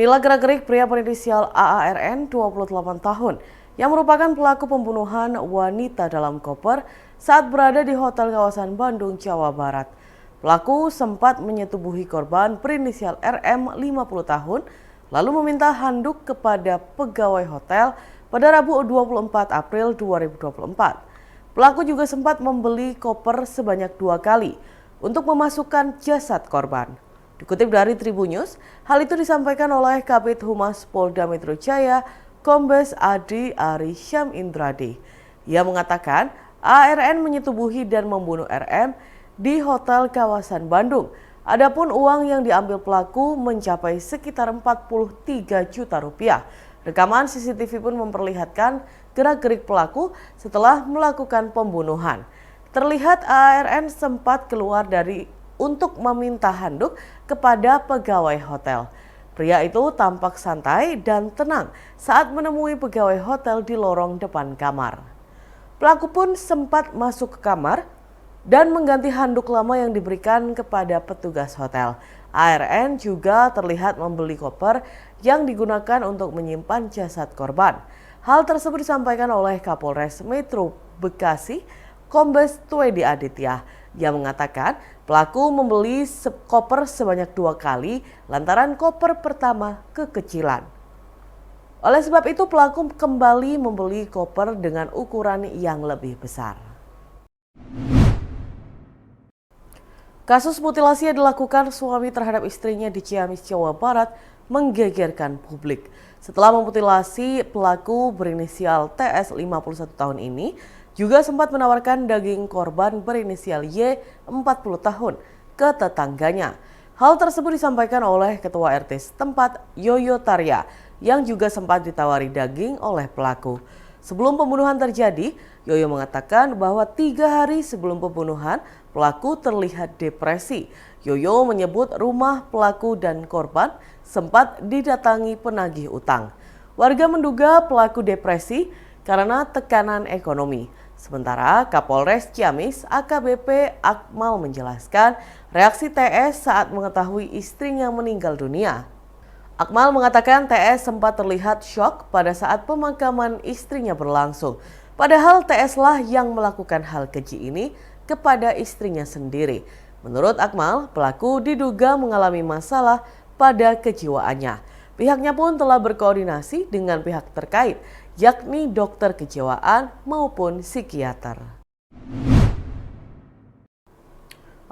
Inilah gerak-gerik pria berinisial AARN 28 tahun yang merupakan pelaku pembunuhan wanita dalam koper saat berada di hotel kawasan Bandung, Jawa Barat. Pelaku sempat menyetubuhi korban berinisial RM 50 tahun lalu meminta handuk kepada pegawai hotel pada Rabu 24 April 2024. Pelaku juga sempat membeli koper sebanyak 2 kali untuk memasukkan jasad korban. Dikutip dari Tribunnews, hal itu disampaikan oleh Kabid Humas Polda Metro Jaya, Kombes Adi Ari Syam Indradi. Ia mengatakan ARN menyetubuhi dan membunuh RM di hotel kawasan Bandung. Adapun uang yang diambil pelaku mencapai sekitar 43 juta rupiah. Rekaman CCTV pun memperlihatkan gerak-gerik pelaku setelah melakukan pembunuhan. Terlihat ARN sempat keluar untuk meminta handuk kepada pegawai hotel. Pria itu tampak santai dan tenang saat menemui pegawai hotel di lorong depan kamar. Pelaku pun sempat masuk ke kamar dan mengganti handuk lama yang diberikan kepada petugas hotel. ARN juga terlihat membeli koper yang digunakan untuk menyimpan jasad korban. Hal tersebut disampaikan oleh Kapolres Metro Bekasi, Kombes Twedi Aditya, yang mengatakan pelaku membeli koper sebanyak 2 kali lantaran koper pertama kekecilan. Oleh sebab itu pelaku kembali membeli koper dengan ukuran yang lebih besar. Kasus mutilasi yang dilakukan suami terhadap istrinya di Ciamis, Jawa Barat menggegerkan publik. Setelah memutilasi, pelaku berinisial TS 51 tahun ini juga sempat menawarkan daging korban berinisial Y 40 tahun ke tetangganya. Hal tersebut disampaikan oleh Ketua RT setempat Yoyo Tarya yang juga sempat ditawari daging oleh pelaku. Sebelum pembunuhan terjadi, Yoyo mengatakan bahwa 3 hari sebelum pembunuhan, pelaku terlihat depresi. Yoyo menyebut rumah pelaku dan korban sempat didatangi penagih utang. Warga menduga pelaku depresi karena tekanan ekonomi. Sementara Kapolres Ciamis AKBP Akmal menjelaskan reaksi TS saat mengetahui istrinya meninggal dunia. Akmal mengatakan TS sempat terlihat syok pada saat pemakaman istrinya berlangsung. Padahal TS lah yang melakukan hal keji ini kepada istrinya sendiri. Menurut Akmal, pelaku diduga mengalami masalah pada kejiwaannya. Pihaknya pun telah berkoordinasi dengan pihak terkait, yakni dokter kejiwaan maupun psikiater.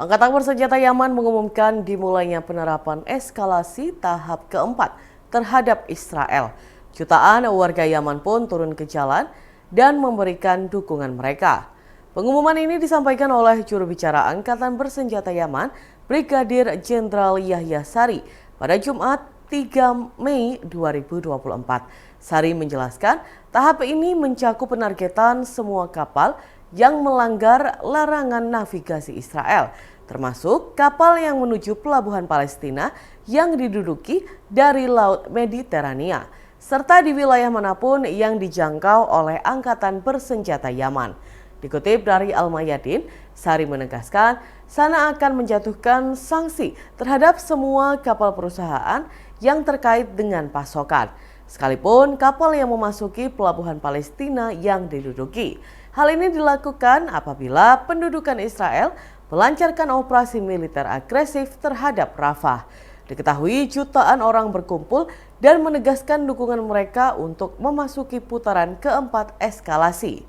Angkatan Bersenjata Yaman mengumumkan dimulainya penerapan eskalasi tahap keempat terhadap Israel. Jutaan warga Yaman pun turun ke jalan dan memberikan dukungan mereka. Pengumuman ini disampaikan oleh juru bicara Angkatan Bersenjata Yaman, Brigadir Jenderal Yahya Sari, pada Jumat 3 Mei 2024. Sari menjelaskan, tahap ini mencakup penargetan semua kapal yang melanggar larangan navigasi Israel, termasuk kapal yang menuju pelabuhan Palestina yang diduduki dari Laut Mediterania, serta di wilayah manapun yang dijangkau oleh Angkatan Bersenjata Yaman. Dikutip dari Al-Mayadin, Sari menegaskan sana akan menjatuhkan sanksi terhadap semua kapal perusahaan yang terkait dengan pasokan, sekalipun kapal yang memasuki pelabuhan Palestina yang diduduki. Hal ini dilakukan apabila pendudukan Israel melancarkan operasi militer agresif terhadap Rafah. Diketahui jutaan orang berkumpul dan menegaskan dukungan mereka untuk memasuki putaran keempat eskalasi.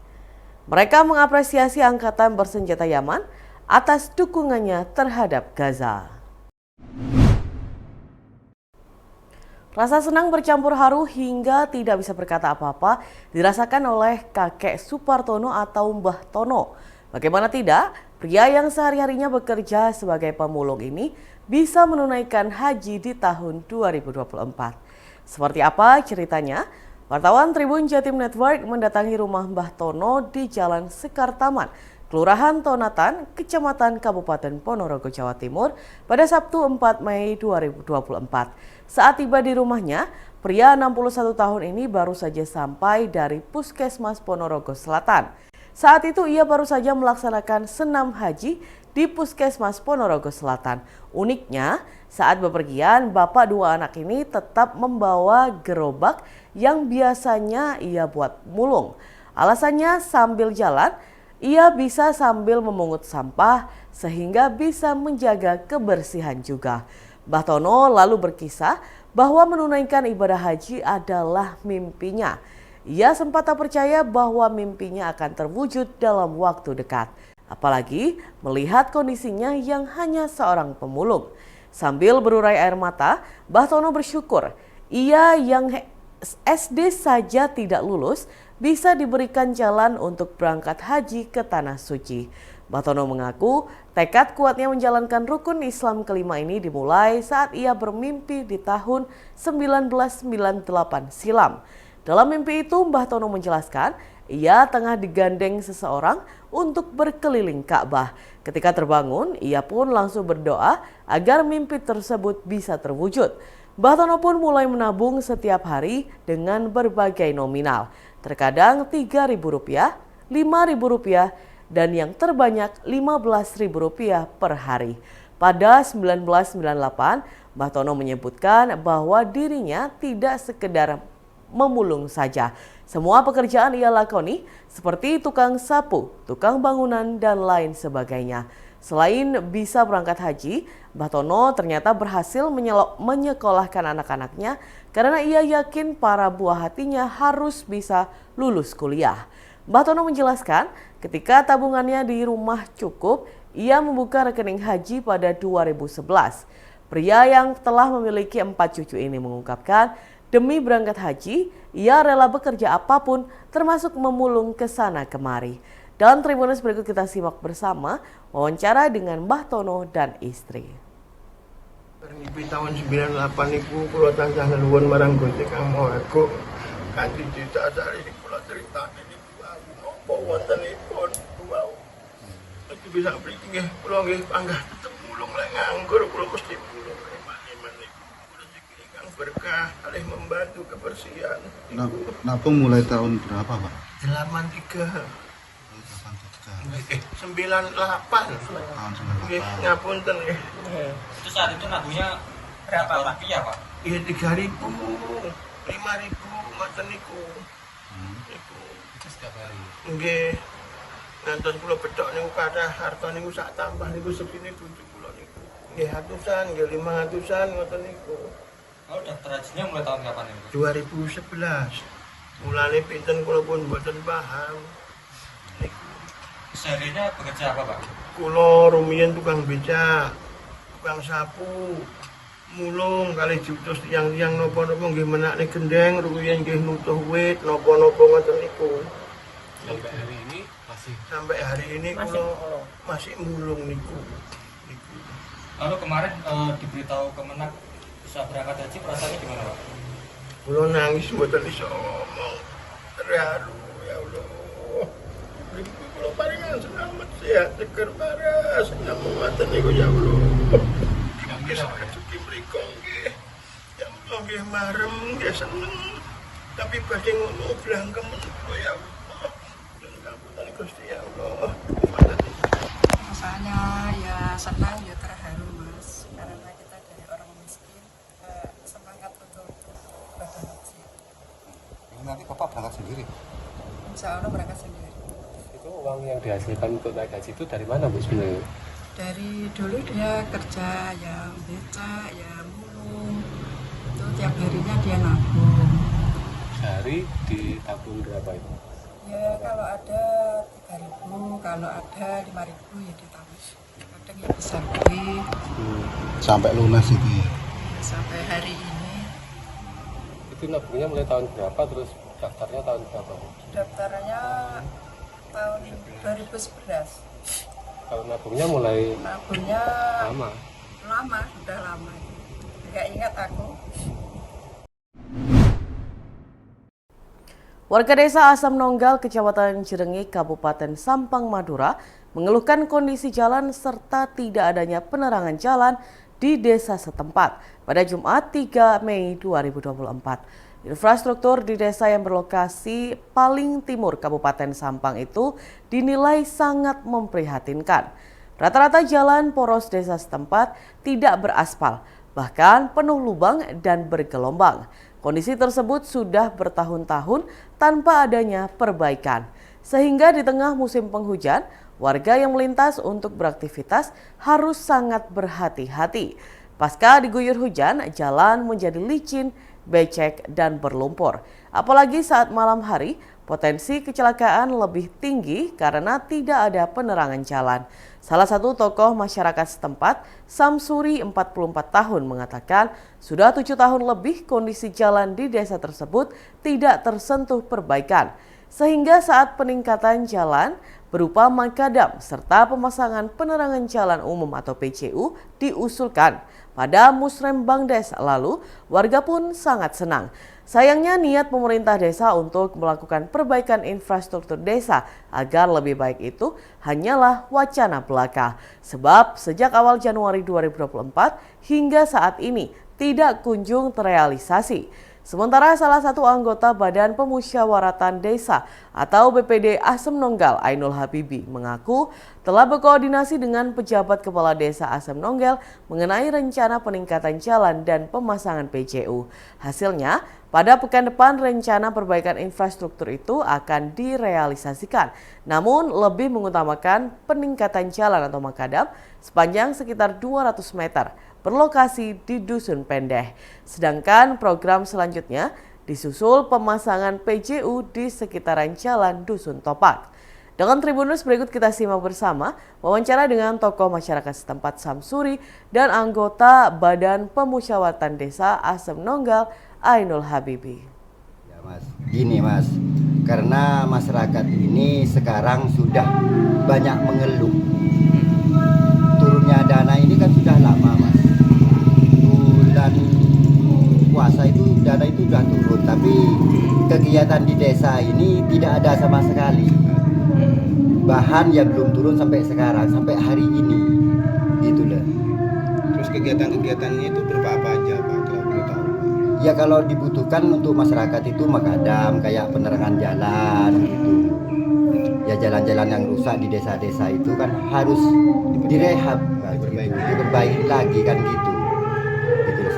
Mereka mengapresiasi Angkatan Bersenjata Yaman atas dukungannya terhadap Gaza. Rasa senang bercampur haru hingga tidak bisa berkata apa-apa dirasakan oleh kakek Supartono atau Mbah Tono. Bagaimana tidak, pria yang sehari-harinya bekerja sebagai pemulung ini bisa menunaikan haji di tahun 2024. Seperti apa ceritanya? Wartawan Tribun Jatim Network mendatangi rumah Mbah Tono di Jalan Sekar Taman, Kelurahan Tonatan, Kecamatan Kabupaten Ponorogo, Jawa Timur pada Sabtu 4 Mei 2024. Saat tiba di rumahnya, pria 61 tahun ini baru saja sampai dari Puskesmas Ponorogo Selatan. Saat itu ia baru saja melaksanakan senam haji di Puskesmas Ponorogo Selatan. Uniknya, saat bepergian, bapak dua anak ini tetap membawa gerobak yang biasanya ia buat mulung. Alasannya sambil jalan, ia bisa sambil memungut sampah sehingga bisa menjaga kebersihan juga. Mbah Tono lalu berkisah bahwa menunaikan ibadah haji adalah mimpinya. Ia sempat tak percaya bahwa mimpinya akan terwujud dalam waktu dekat. Apalagi melihat kondisinya yang hanya seorang pemulung. Sambil berurai air mata, Mbah Tono bersyukur ia yang SD saja tidak lulus bisa diberikan jalan untuk berangkat haji ke Tanah Suci. Mbah Tono mengaku tekad kuatnya menjalankan rukun Islam kelima ini dimulai saat ia bermimpi di tahun 1998 silam. Dalam mimpi itu, Mbah Tono menjelaskan ia tengah digandeng seseorang untuk berkeliling Ka'bah. Ketika terbangun, ia pun langsung berdoa agar mimpi tersebut bisa terwujud. Mbah Tono pun mulai menabung setiap hari dengan berbagai nominal. Terkadang Rp3.000, Rp5.000, dan yang terbanyak Rp15.000 per hari. Pada 1998, Mbah Tono menyebutkan bahwa dirinya tidak sekedar memulung saja. Semua pekerjaan ia lakoni seperti tukang sapu, tukang bangunan, dan lain sebagainya. Selain bisa berangkat haji, Mbah Tono ternyata berhasil menyekolahkan anak-anaknya karena ia yakin para buah hatinya harus bisa lulus kuliah. Mbah Tono menjelaskan ketika tabungannya di rumah cukup, ia membuka rekening haji pada 2011. Pria yang telah memiliki 4 cucu ini mengungkapkan, demi berangkat haji, ia rela bekerja apapun termasuk memulung ke sana kemari. Dalam Tribunnews berikut kita simak bersama wawancara dengan Mbah Tono dan istri. Ngipi tahun 98 iku kula tansah ngeluwun marang Gusti Kang Maha Agung kanthi ditadari kula critani niku napa wontenipun wau. Iki bisa mriki nggih kula nggih panggah temulung lek nganggur kula mesti mulung eman-eman niku. Kula sikil ingkang berkah kalih membantu kebersihan. Nabung mulai tahun berapa, Pak? 83. 98. Tahun 98. Ngapunten nggih. Itu saat itu nabungnya berapa rupiah, Pak? Iya 3.000, 5.000 ngoten niku. Niku. Itu setiap hari. Nggih. Ngantos kula bedhok niku kathah harta niku sak tambah niku sepine bujuk kula niku. Nggih atusan, nggih 500-an ngoten niku. Oh, daftar hajinya mulai tahun kapan itu? 2011. Mulane pinten kula pun mboten paham. Niku. Seharinya bekerja apa, Pak? Kula rumiyin tukang becak, tukang sapu, mulung kali jutos tiang-tiang napa-napa nggih menakne gendeng, rumiyin nggih nutuh wit, napa-napa ngoten niku. Sampai hari ini masih. Sampai hari ini kula masih mulung niku. Lalu kemarin diberitahu Kemenak bisa berangkat haji, perasaannya gimana, Pak? Kula nangis mboten iso ngomong. Terharu ya Allah. Kula paringan selamat sehat seger paras nyamatan niku ya Allah. Nggih rezeki mriku nggih. Ya Allah nggih marem nggih seneng. Tapi badhe ngono blangkem ya Allah. Nyuwun ngapunten Gusti ya Allah. Rasanya ya senang ya terharu Mas, karena kita dari orang miskin semangat untuk ibadah haji. Ini nanti Bapak berangkat sendiri? Insya Allah berangkat sendiri. Itu uang yang dihasilkan untuk naik haji itu dari mana, Bu, sebenarnya? Dari dulu dia kerja ya becak, ya mulung, itu tiap harinya dia nabung. Sehari ditabung berapa itu? Ya kalau ada 3.000, kalau ada 5.000 ya ditabung. Kadang ya bisa lebih. Sampai lunas itu ya? Sampai hari ini Itu nabungnya mulai tahun berapa, terus daftarnya tahun berapa? daftarnya tahun 2011. Kalau nabungnya mulai Nabungnya lama. sudah lama. Nggak ingat aku. Warga desa Asam Nonggal, Kecamatan Cirengi, Kabupaten Sampang, Madura, mengeluhkan kondisi jalan serta tidak adanya penerangan jalan di desa setempat pada Jumat 3 Mei 2024. Infrastruktur di desa yang berlokasi paling timur Kabupaten Sampang itu dinilai sangat memprihatinkan. Rata-rata jalan poros desa setempat tidak beraspal, bahkan penuh lubang dan bergelombang. Kondisi tersebut sudah bertahun-tahun tanpa adanya perbaikan. Sehingga di tengah musim penghujan, warga yang melintas untuk beraktivitas harus sangat berhati-hati. Pasca diguyur hujan, jalan menjadi licin, becek, dan berlumpur. Apalagi saat malam hari, potensi kecelakaan lebih tinggi karena tidak ada penerangan jalan. Salah satu tokoh masyarakat setempat, Samsuri 44 tahun mengatakan sudah 7 tahun lebih kondisi jalan di desa tersebut tidak tersentuh perbaikan. Sehingga saat peningkatan jalan berupa makadam serta pemasangan penerangan jalan umum atau PJU diusulkan pada Musrembang Desa lalu, warga pun sangat senang. Sayangnya niat pemerintah desa untuk melakukan perbaikan infrastruktur desa agar lebih baik itu hanyalah wacana belaka. Sebab sejak awal Januari 2024 hingga saat ini tidak kunjung terrealisasi. Sementara salah satu anggota Badan Pemusyawaratan Desa atau BPD Asem Nonggal, Ainul Habibi, mengaku telah berkoordinasi dengan pejabat kepala desa Asem Nonggal mengenai rencana peningkatan jalan dan pemasangan PJU. Hasilnya, pada pekan depan rencana perbaikan infrastruktur itu akan direalisasikan, namun lebih mengutamakan peningkatan jalan atau makadam sepanjang sekitar 200 meter berlokasi di Dusun Pendeh. Sedangkan program selanjutnya disusul pemasangan PJU di sekitaran jalan Dusun Topak. Dengan Tribunnews berikut kita simak bersama wawancara dengan tokoh masyarakat setempat Samsuri dan anggota Badan Pemusyawaratan Desa Asem Nonggal, Ainul Habibi. Ya Mas, gini Mas, karena masyarakat ini sekarang sudah banyak mengeluh. Turunnya dana ini kan sudah lama Mas. Bulan puasa itu dana itu sudah turun, tapi kegiatan di desa ini tidak ada sama sekali. Bahan ya belum turun sampai sekarang, sampai hari ini, gitu loh. Terus kegiatan-kegiatannya itu berupa apa aja Pak, kalau boleh tahu? Ya kalau dibutuhkan untuk masyarakat itu makadam, kayak penerangan jalan gitu. Ya jalan-jalan yang rusak di desa-desa itu kan harus direhab, kan, diperbaiki lagi kan gitu.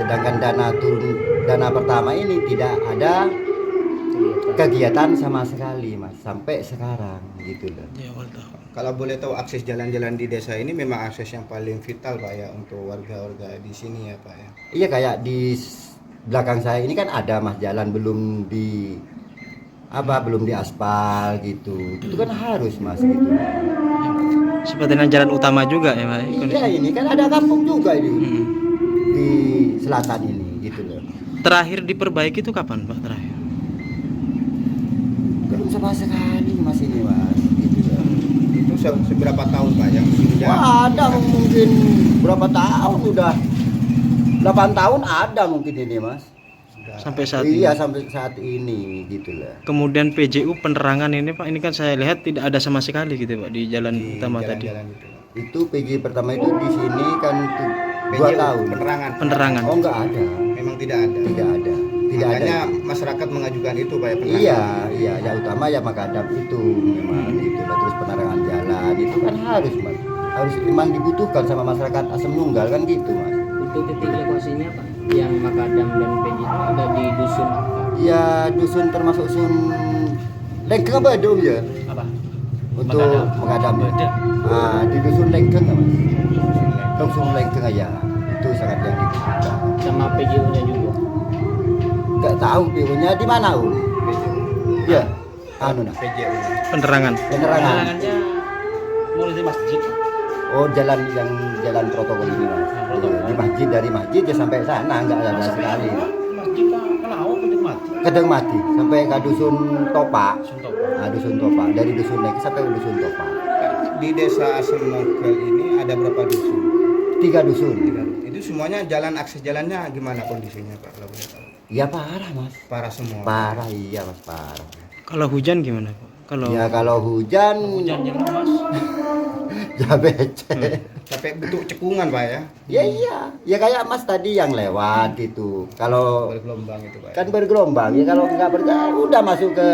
Sedangkan dana pertama ini tidak ada kegiatan sama sekali Mas sampai sekarang gitu loh. Kalau boleh tahu akses jalan-jalan di desa ini memang akses yang paling vital Pak ya untuk warga-warga di sini ya Pak ya. Iya kayak di belakang saya ini kan ada Mas jalan belum di aspal gitu. Itu kan harus Mas gitu. Sepertinya jalan utama juga ya Pak. Iya ini kan ada kampung juga ini. Di selatan ini gitu loh. Terakhir diperbaiki itu kapan Pak terakhir? Belum sama sekali Mas ini Mas gitu loh. Itu seberapa tahun Pak yang sudah? Wah, ada mungkin berapa tahun udah 8 tahun ada mungkin ini Mas. Sampai saat ini. Iya sampai saat ini gitu loh. Kemudian PJU penerangan ini Pak, ini kan saya lihat tidak ada sama sekali gitu Pak di jalan utama tadi. Itu PJ pertama itu di sini kan 2 tahun. Penerangan. Oh enggak ada. Memang tidak ada. Tidak ada. Tidak Makanya ada. masyarakat mengajukan itu Pak ya penerangan. Iya, yang utama ya makadam itu memang gitu loh. Terus penerangan jalan itu kan harus Mas. Harus memang dibutuhkan sama masyarakat Asem Nunggal kan gitu Mas. Untuk titik lokasinya Pak, yang makadam dan PJ itu ada di dusun apa? Ya dusun termasuk dusun Lengkeng apa dong ya? Apa? Untuk makadam. Ah, di dusun Lengkeng Mas. Dusun Lengkeng aja. Itu sangat yang dibutuhkan. Sama PJU-nya juga. Enggak tahu PJU-nya di mana, Om? Iya. Anu nah. PJU. Penerangan. Penerangan. Penerangannya mulai dari masjid. Oh, jalan protokol ini Mas. Di masjid, dari masjid ya sampai sana enggak ada sekali. Masjid kalau mati. Kedeng mati sampai ke dusun Topak. Nah, dusun Topak. Dari dusun Lengkeng sampai ke dusun Topak. Di desa Asem Nonggal ini ada berapa dusun? 3 dusun. Itu semuanya akses jalannya gimana kondisinya Pak kalau boleh tahu? Ya parah Mas. Parah semua. Parah iya Mas, parah. Kalau hujan gimana Pak? Kalau hujan Hujannya Mas. ya becek. Sampai bentuk cekungan Pak ya? Ya iya. Ya kayak Mas tadi yang lewat gitu. Kalau Bergelombang itu Pak. kan bergelombang ya kalau nggak bergelombang udah masuk ke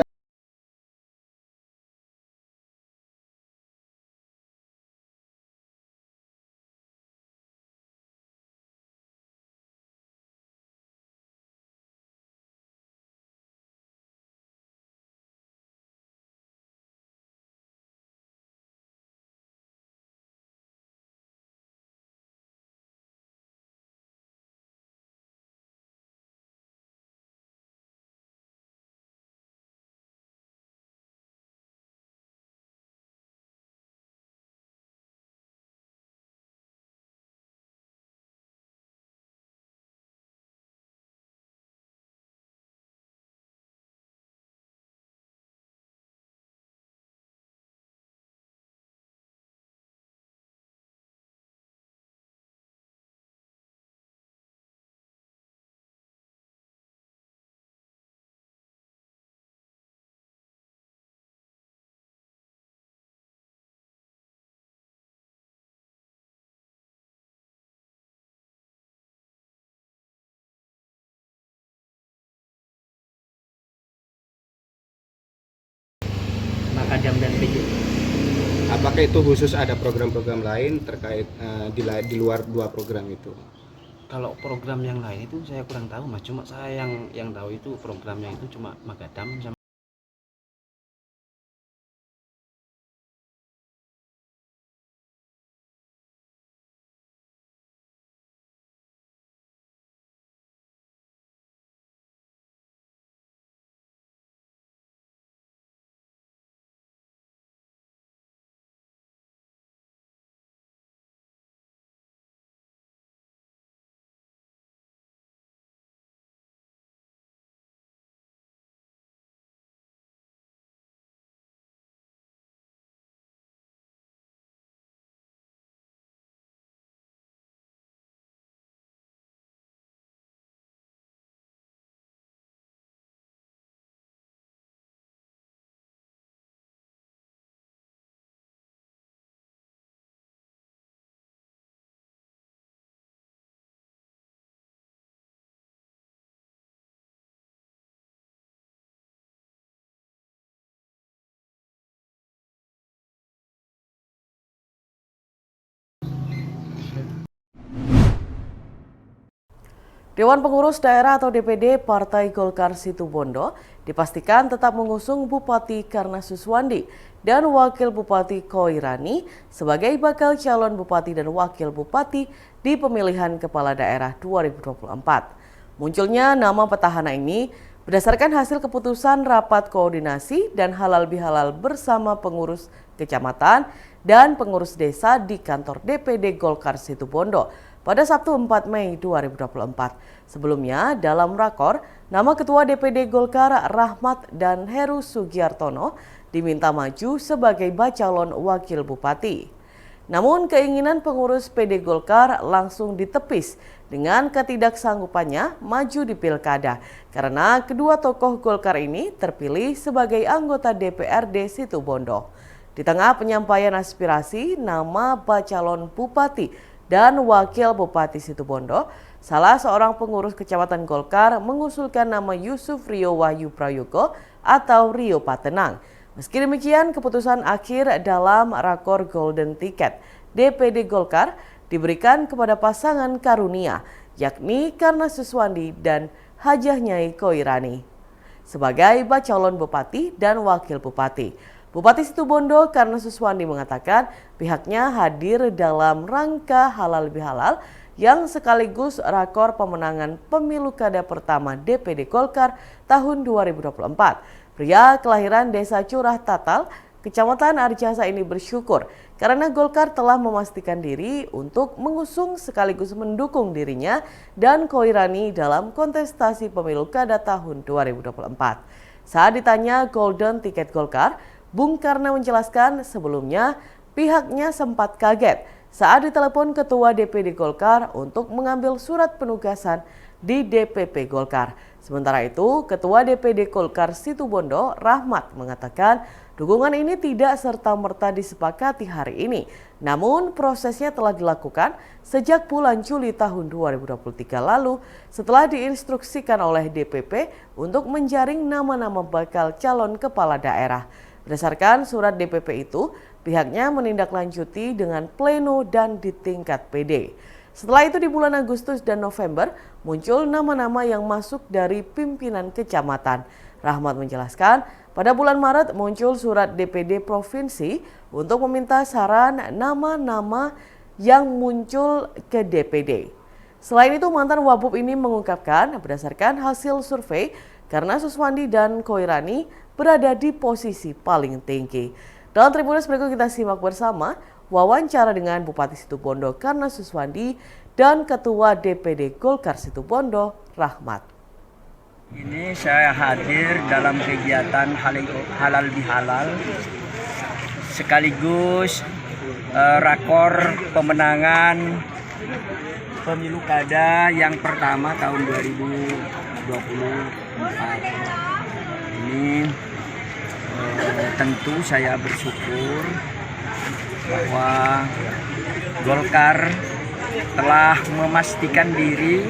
Makadam dan PJ. Apakah itu khusus ada program-program lain terkait di luar 2 program itu? Kalau program yang lain itu saya kurang tahu Mas, cuma saya yang tahu itu programnya itu cuma Makadam sama Dewan Pengurus Daerah atau DPD Partai Golkar Situbondo dipastikan tetap mengusung Bupati Karna Suswandi dan Wakil Bupati Koirani sebagai bakal calon Bupati dan Wakil Bupati di pemilihan Kepala Daerah 2024. Munculnya nama petahana ini berdasarkan hasil keputusan rapat koordinasi dan halal bihalal bersama pengurus kecamatan dan pengurus desa di kantor DPD Golkar Situbondo pada Sabtu 4 Mei 2024. Sebelumnya, dalam rakor, nama Ketua DPD Golkar Rahmat dan Heru Sugiartono diminta maju sebagai bacalon Wakil Bupati. Namun keinginan pengurus PD Golkar langsung ditepis dengan ketidaksanggupannya maju di pilkada karena kedua tokoh Golkar ini terpilih sebagai anggota DPRD Situbondo. Di tengah penyampaian aspirasi nama bacalon Bupati dan Wakil Bupati Situbondo, salah seorang pengurus kecamatan Golkar mengusulkan nama Yusuf Rio Wahyu Prayogo atau Rio Patenang. Meski demikian, keputusan akhir dalam rakor Golden Ticket DPD Golkar diberikan kepada pasangan Karunia, yakni Karna Suswandi dan Hajah Nyai Koirani sebagai bacalon Bupati dan Wakil Bupati. Bupati Situbondo Karna Suswandi mengatakan pihaknya hadir dalam rangka halal bihalal yang sekaligus rakor pemenangan pemilu kada pertama DPD Golkar tahun 2024. Pria kelahiran Desa Curah Tatal, Kecamatan Arjasa ini bersyukur karena Golkar telah memastikan diri untuk mengusung sekaligus mendukung dirinya dan Koirani dalam kontestasi pemilu kada tahun 2024. Saat ditanya Golden Ticket Golkar, Bung Karna menjelaskan sebelumnya pihaknya sempat kaget saat ditelepon Ketua DPD Golkar untuk mengambil surat penugasan di DPP Golkar. Sementara itu, Ketua DPD Golkar Situbondo, Rahmat, mengatakan dukungan ini tidak serta-merta disepakati hari ini. Namun, prosesnya telah dilakukan sejak bulan Juli tahun 2023 lalu setelah diinstruksikan oleh DPP untuk menjaring nama-nama bakal calon kepala daerah. Berdasarkan surat DPP itu, pihaknya menindaklanjuti dengan pleno dan di tingkat PD. Setelah itu di bulan Agustus dan November muncul nama-nama yang masuk dari pimpinan kecamatan. Rahmat menjelaskan, pada bulan Maret muncul surat DPD Provinsi untuk meminta saran nama-nama yang muncul ke DPD. Selain itu, mantan Wabub ini mengungkapkan berdasarkan hasil survei karena Suswandi dan Koirani berada di posisi paling tinggi. Dalam Tribunnews berikut kita simak bersama wawancara dengan Bupati Situbondo Karna Suswandi dan Ketua DPD Golkar Situbondo Rahmat. Ini saya hadir dalam kegiatan halal bihalal sekaligus rakor pemenangan pemilu kada yang pertama tahun 2024. Ini tentu saya bersyukur bahwa Golkar telah memastikan diri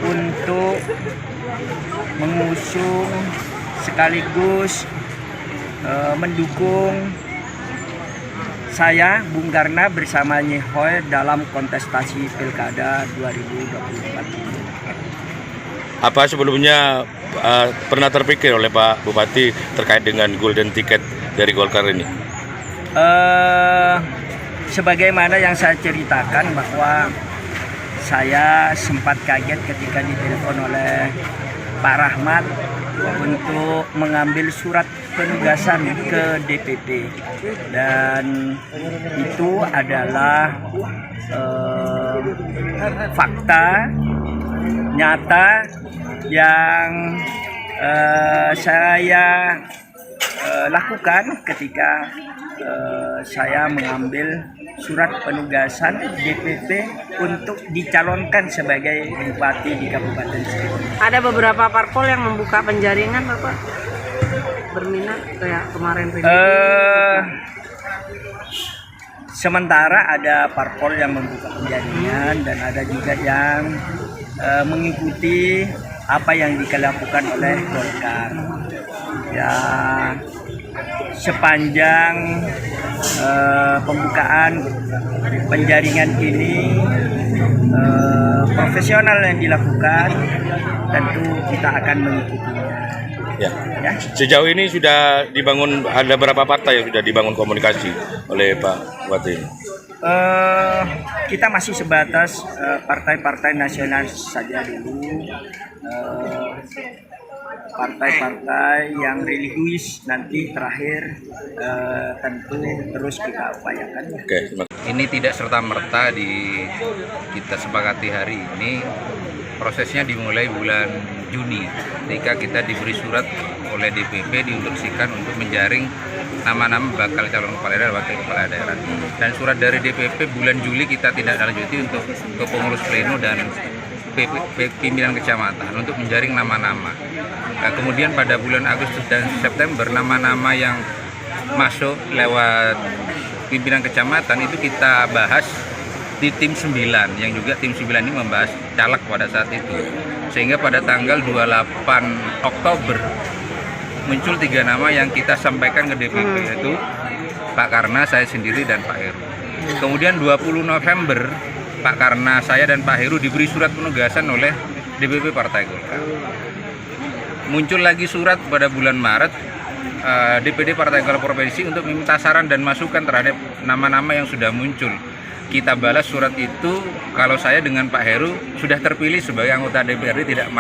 untuk mengusung sekaligus mendukung saya Bung Karna bersama Nyehoe dalam kontestasi Pilkada 2024 ini. Apa sebelumnya pernah terpikir oleh Pak Bupati terkait dengan golden ticket dari Golkar ini? Sebagaimana yang saya ceritakan bahwa saya sempat kaget ketika ditelepon oleh Pak Rahmat untuk mengambil surat penugasan ke DPP, dan itu adalah fakta nyata yang saya lakukan ketika saya mengambil surat penugasan DPP untuk dicalonkan sebagai bupati di Kabupaten Seribu. Ada beberapa parpol yang membuka penjaringan, Bapak? Berminat kayak kemarin Sementara ada parpol yang membuka penjaringan dan ada juga yang mengikuti apa yang dilakukan oleh Golkar. Ya, sepanjang pembukaan penjaringan ini profesional yang dilakukan, tentu kita akan mengikutinya. Ya. Sejauh ini sudah dibangun, ada berapa partai yang sudah dibangun komunikasi oleh Pak Bupati? Kita masih sebatas partai-partai nasional saja dulu. Partai-partai yang religius nanti terakhir tentu terus kita upayakan. Oke. Ini tidak serta-merta kita sepakati hari ini. Prosesnya dimulai bulan Juni ketika kita diberi surat oleh DPP diinstruksikan untuk menjaring nama-nama bakal calon kepala daerah, wakil kepala daerah. Dan surat dari DPP bulan Juli kita tidak lanjuti untuk ke pengurus pleno dan pimpinan kecamatan untuk menjaring nama-nama. Nah, kemudian pada bulan Agustus dan September nama-nama yang masuk lewat pimpinan kecamatan itu kita bahas di tim 9, yang juga tim 9 ini membahas caleg pada saat itu. Sehingga pada tanggal 28 Oktober muncul 3 nama yang kita sampaikan ke DPP, yaitu Pak Karna, saya sendiri, dan Pak Heru. Kemudian 20 November Pak Karna, saya, dan Pak Heru diberi surat penugasan oleh DPP Partai Golkar. Muncul lagi surat pada bulan Maret DPD Partai Golkar Provinsi untuk meminta saran dan masukan terhadap nama-nama yang sudah muncul. Kita balas surat itu kalau saya dengan Pak Heru sudah terpilih sebagai anggota DPRD tidak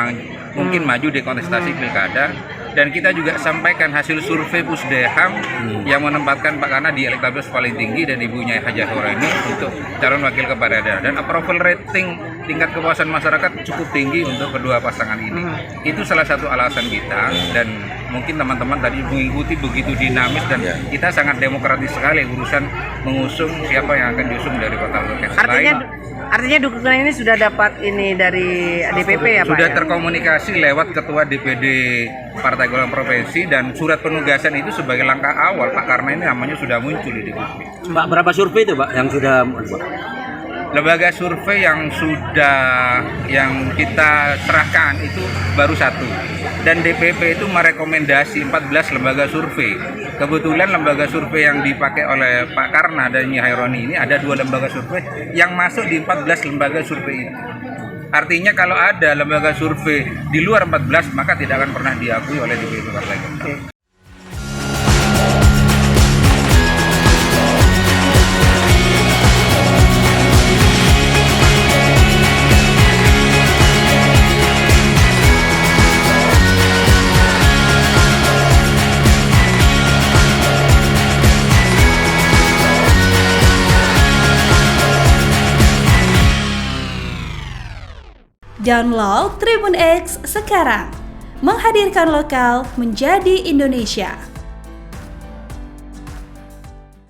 mungkin maju di kontestasi pilkada, dan kita juga sampaikan hasil survei Pusdeham yang menempatkan Pak Karna di elektabilitas paling tinggi dan ibunya Haja Hora ini untuk calon wakil kepala daerah, dan approval rating tingkat kepuasan masyarakat cukup tinggi untuk kedua pasangan ini. Itu salah satu alasan kita, dan mungkin teman-teman tadi mengikuti begitu dinamis, dan kita sangat demokratis sekali urusan mengusung siapa yang akan diusung dari Kota Loket. Artinya dukungan ini sudah dapat ini dari DPP ya Pak? Sudah terkomunikasi lewat Ketua DPD Partai Golkar Provinsi, dan surat penugasan itu sebagai langkah awal Pak Karna ini namanya sudah muncul di DPP. Mbak, berapa survei itu Pak yang sudah? Lembaga survei yang kita serahkan itu baru 1, dan DPP itu merekomendasi 14 lembaga survei. Kebetulan lembaga survei yang dipakai oleh Pak Karna dan Nyi Haironi ini ada 2 lembaga survei yang masuk di 14 lembaga survei itu. Artinya kalau ada lembaga survei di luar 14 maka tidak akan pernah diakui oleh DPP Partai Golkar. Download Tribun X sekarang, menghadirkan lokal menjadi Indonesia.